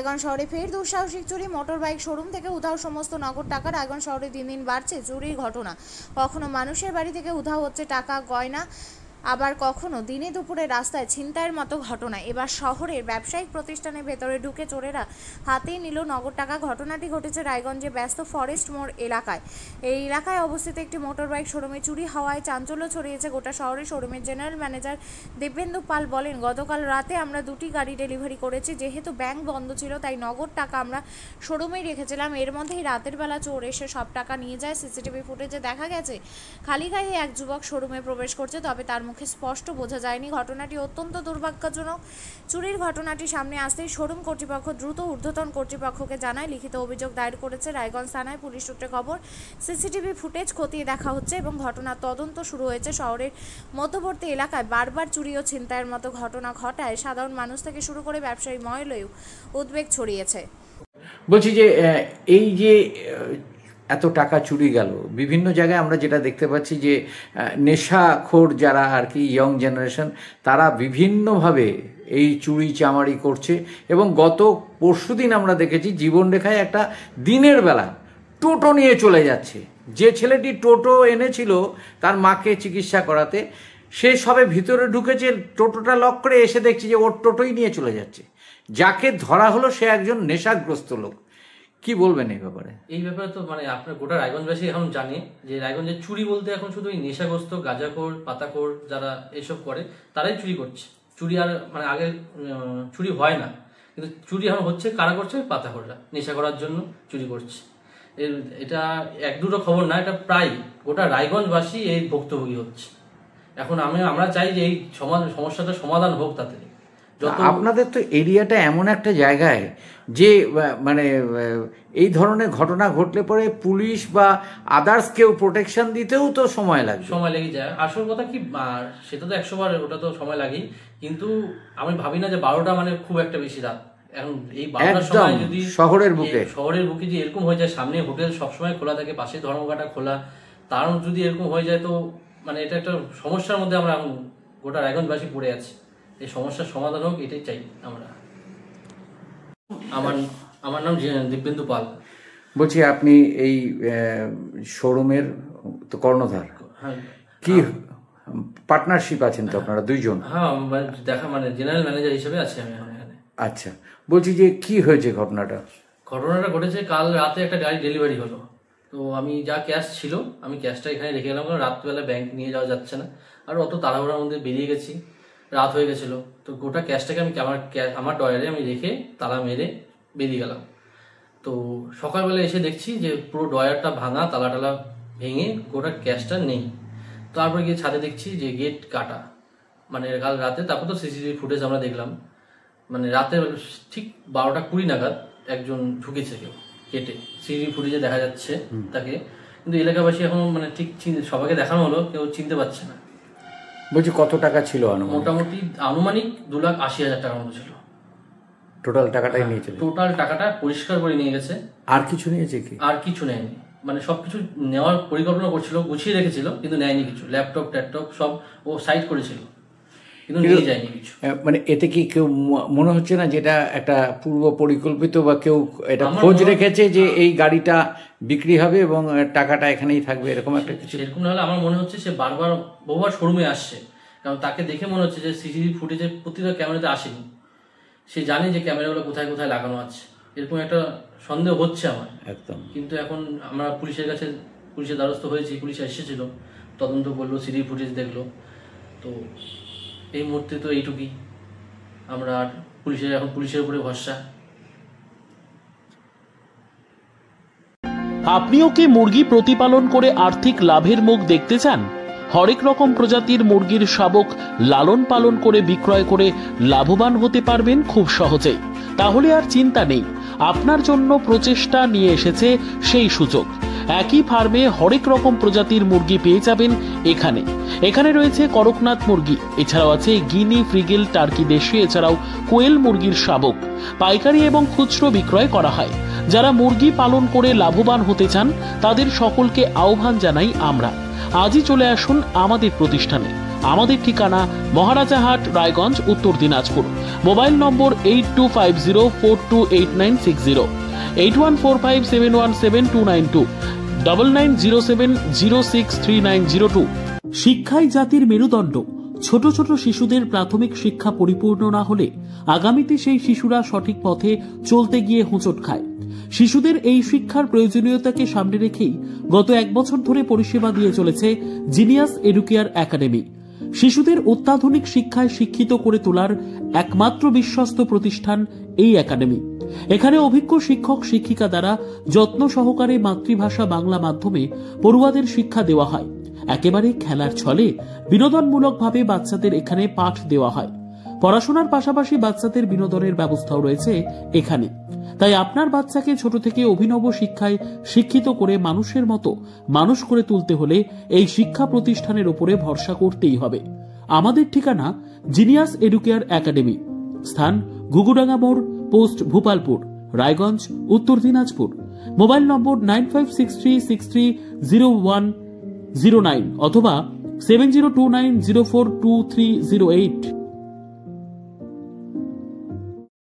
রায়গঞ্জ শহরে ফের দুঃসাহসিক চুরি। মোটর বাইক শোরুম থেকে উধাও সমস্ত নগদ টাকা। রায়গঞ্জ শহরে দিন দিন বাড়ছে চুরির ঘটনা। কখনো মানুষের বাড়ি থেকে উধাও হচ্ছে টাকা গয়না, আবার কখনো দিনে দুপুরে রাস্তায় ছিনতাইয়ের মতো ঘটনা। এবার শহরের ব্যবসায়িক প্রতিষ্ঠানের ভেতরে ঢুকে চোরেরা হাতেই নিল নগদ টাকা। ঘটনাটি ঘটেছে রায়গঞ্জে ব্যস্ত ফরেস্ট মোড় এলাকায়। এই এলাকায় অবস্থিত একটি মোটর বাইক শোরুমে চুরি হওয়ায় চাঞ্চল্য ছড়িয়েছে গোটা শহরে। শোরুমের জেনারেল ম্যানেজার দিব্যেন্দু পাল বলেন, গতকাল রাতে আমরা 2টি গাড়ি ডেলিভারি করেছি। যেহেতু ব্যাংক বন্ধ ছিল তাই নগদ টাকা আমরা শোরুমেই রেখেছিলাম। এর মধ্যেই রাতের বেলা চোর এসে সব টাকা নিয়ে যায়। সিসিটিভি ফুটেজে দেখা গেছে খালি গায়ে এক যুবক শোরুমে প্রবেশ করছে, তবে তার মুখে স্পষ্ট বোঝা যায়নি। ঘটনাটি অত্যন্ত দুর্ভাগ্যজনক। চুরির ঘটনাটি সামনে আসতেই শোরুম কর্তৃপক্ষ দ্রুত ঊর্ধ্বতন কর্তৃপক্ষকে জানায়। লিখিত অভিযোগ দায়ের করেছে রায়গঞ্জ থানায়। পুলিশ সূত্রে খবর, সিসিটিভি ফুটেজ খতিয়ে দেখা হচ্ছে এবং ঘটনার তদন্ত শুরু হয়েছে। শহরের মধ্যবর্তী এলাকায় বারবার চুরি ও ছিনতাইয়ের মতো ঘটনা ঘটায় সাধারণ মানুষ থেকে শুরু করে ব্যবসায়ী মহলেও উদ্বেগ ছড়িয়েছে। বলছি যে এই যে এত টাকা চুরি গেল, বিভিন্ন জায়গায় আমরা যেটা দেখতে পাচ্ছি যে নেশাখোর যারা আর কি ইয়ং জেনারেশন, তারা বিভিন্নভাবে এই চুরি চামারি করছে। এবং গত পরশুদিন আমরা দেখেছি জীবনরেখায় একটা দিনের বেলা টোটো নিয়ে চলে যাচ্ছে। যে ছেলেটি টোটো এনেছিল তার মাকে চিকিৎসা করাতে, সে সবে ভিতরে ঢুকেছে, টোটোটা লক করে এসে দেখছি যে ওর টোটোই নিয়ে চলে যাচ্ছে। যাকে ধরা হলো সে একজন নেশাগ্রস্ত লোক। কি বলবেন এই ব্যাপারে? এই ব্যাপারে তো আপনার গোটা রায়গঞ্জবাসী এখন জানে যে রায়গঞ্জের চুরি বলতে এখন শুধু ওই নেশাগ্রস্ত গাঁজাখোর পাতাখোর যারা এসব করে তারাই চুরি করছে। চুরি আর আগে চুরি হয় না, কিন্তু চুরি এখন হচ্ছে। কারা করছে? পাতাখোররা নেশা করার জন্য চুরি করছে। এটা এক দুটো খবর না, এটা প্রায় গোটা রায়গঞ্জবাসী এই ভুক্তভোগী হচ্ছে। এখন আমরা চাই যে এই সমস্যাটা সমাধান হোক তাতে। আপনাদের তো এরিয়াটা এমন একটা জায়গায় যে এই ধরনের ঘটনা ঘটলে পরে পুলিশ বা আদার্স কেউ প্রোটেকশন দিতেও তো সময় লেগে যায়। আসল কথা কি, সেটা তো 100 বার, ওটা তো সময় লাগে। কিন্তু আমি ভাবি না যে 12টা খুব একটা বেশি রাত। এখন এই 12টার সময় যদি শহরের বুকে যে এরকম হয়ে যায়, সামনে হোটেল সবসময় খোলা থাকে, পাশে ধর্মঘাটা খোলা, তার যদি এরকম হয়ে যায় তো এটা একটা সমস্যার মধ্যে আমরা গোটা রায়গঞ্জবাসী পড়ে আছি। এই সমস্যার সমাধান হোক, এটাই চাই আমরা। আমার নাম দিব্যেন্দু পাল। বলছি, আপনি এই শোরুমের তো কর্ণধার। হ্যাঁ। কি পার্টনারশিপ আছেন তো আপনারা দুইজন? হ্যাঁ, দেখা জেনারেল ম্যানেজার হিসেবে আছি আমি এখানে। আচ্ছা, বলছি যে কি হয়েছে ঘটনাটা ঘটেছে কাল রাতে একটা গাড়ি ডেলিভারি হলো। তো আমি যা ক্যাশ ছিল আমি ক্যাশটা এখানে রেখে গেলাম, কারণ রাত্রিবেলা ব্যাংক নিয়ে যাওয়া যাচ্ছে না। আর অত তাড়াহুড়ার মধ্যে বেরিয়ে গেছি, রাত হয়ে গেছিল। তো গোটা ক্যাশটাকে আমি আমার ডয়ারে আমি রেখে তালা মেরে বেরিয়ে গেলাম। তো সকালবেলা এসে দেখছি যে পুরো ডয়ারটা ভাঙা, তালা টালা ভেঙে গোটা ক্যাশটা নেই। তারপরে গিয়ে ছাদে দেখছি যে গেট কাটা, কাল রাতে। তারপর তো সিসিটিভি ফুটেজ আমরা দেখলাম, রাতে ঠিক 12টা 20 নাগাদ একজন ঢুকেছে কেউ কেটে। সিসিটিভি ফুটেজে দেখা যাচ্ছে তাকে, কিন্তু এলাকাবাসী এখন ঠিক সবাইকে দেখানো হলো, কেউ চিনতে পারছে না। বলছি কত টাকা ছিল? মোটামুটি আনুমানিক 2,80,000 টাকার মতো ছিল। টোটাল টাকাটাই নিয়েছে? টোটাল টাকাটা পরিষ্কার করে নিয়ে গেছে। আর কিছু নিয়েছে কি? আর কিছু নেয়নি। সবকিছু নেওয়ার পরিকল্পনা করছিল, গুছিয়ে রেখেছিল, কিন্তু নেয়নি কিছু। ল্যাপটপ ট্যাপটপ সব ও সাইড করেছিল, কিন্তু নিয়ে যায়নি কিছু। এতে কি কেউ মনে হচ্ছে না যেটা একটা পূর্ব পরিকল্পিত, বা কেউ এটা খোঁজ রেখেছে যে এই গাড়িটা বিক্রি হবে এবং টাকাটা এখানেই থাকবে, এরকম একটা কিছু? এরকম না হলে আমার মনে হচ্ছে সে বহুবার শোরুমে আসছে, কারণ তাকে দেখে মনে হচ্ছে যে সিসিটিভি ফুটেজে প্রতিটা ক্যামেরাতে আসেনি। সে জানে যে ক্যামেরাগুলো কোথায় কোথায় লাগানো আছে, এরকম একটা সন্দেহ হচ্ছে আমার একদম। কিন্তু এখন আমরা পুলিশের দ্বারস্থ হয়েছি, পুলিশ এসেছিল, তদন্ত করলো, সিসিটিভি ফুটেজ দেখলো। তো এই মুহূর্তে তো এইটুকুই। আমরা আর পুলিশের উপরে ভরসা। আপনিও কি মুরগি প্রতিপালন করে আর্থিক লাভের মুখ দেখতে চান? হরেক রকম প্রজাতির মুরগির শাবক লালন পালন করে বিক্রয় করে লাভবান হতে পারবেন খুব সহজেই। তাহলে আর চিন্তা নেই, আপনার জন্য প্রচেষ্টা নিয়ে এসেছে সেই সুযোগ। একই ফার্মে হরেক রকম প্রজাতির মুরগি পেয়ে যাবেন এখানে রয়েছে করকনাথ মুরগি, এছাড়াও আছে গিনি, ফ্রিগেল, টার্কি দেশি, এছাড়াও কোয়েল মুরগির শাবক। পাইকারি এবং খুচরো বিক্রয় করা হয়। যারা মুরগি পালন করে লাভবান হতে চান তাদের সকলকে আহ্বান জানাই আমরা। আজই চলে আসুন আমাদের প্রতিষ্ঠানে। আমাদের ঠিকানা মহারাজাহাট, রায়গঞ্জ, উত্তর দিনাজপুর। মোবাইল নম্বর 8250428960, 8145717292, 9907063902। শিক্ষাই জাতির মেরুদণ্ড। ছোট ছোট শিশুদের প্রাথমিক শিক্ষা পরিপূর্ণ না হলে আগামীতে সেই শিশুরা সঠিক পথে চলতে গিয়ে হোঁচট খায়। শিশুদের এই শিক্ষার প্রয়োজনীয়তাকে সামনে রেখেই গত 1 বছর ধরে পরিষেবা দিয়ে চলেছে জিনিয়াস এডুকেয়ার একাডেমি। শিশুদের অত্যাধুনিক শিক্ষায় শিক্ষিত করে তোলার একমাত্র বিশ্বস্ত প্রতিষ্ঠান এই একাডেমি। এখানে অভিজ্ঞ শিক্ষক শিক্ষিকা দ্বারা যত্ন সহকারে মাতৃভাষা বাংলা মাধ্যমে পড়ুয়াদের শিক্ষা দেওয়া হয়। একেবারে খেলার ছলে বিনোদনমূলকভাবে বাচ্চাদের এখানে পাঠ দেওয়া হয়। পড়াশোনার পাশাপাশি বাচ্চাদের বিনোদনের ব্যবস্থাও রয়েছে এখানে। তাই আপনার বাচ্চাকে ছোট থেকে অভিনব শিক্ষায় শিক্ষিত করে মানুষের মতো মানুষ করে তুলতে হলে এই শিক্ষা প্রতিষ্ঠানের উপরে ভরসা করতেই হবে। আমাদের ঠিকানা জিনিয়াস এডুকেয়ার একাডেমি, স্থান ঘুঘুডাঙ্গা মোড়, পোস্ট ভূপালপুর, রায়গঞ্জ, উত্তর দিনাজপুর। মোবাইল নম্বর 9563630109 অথবা 7029042308।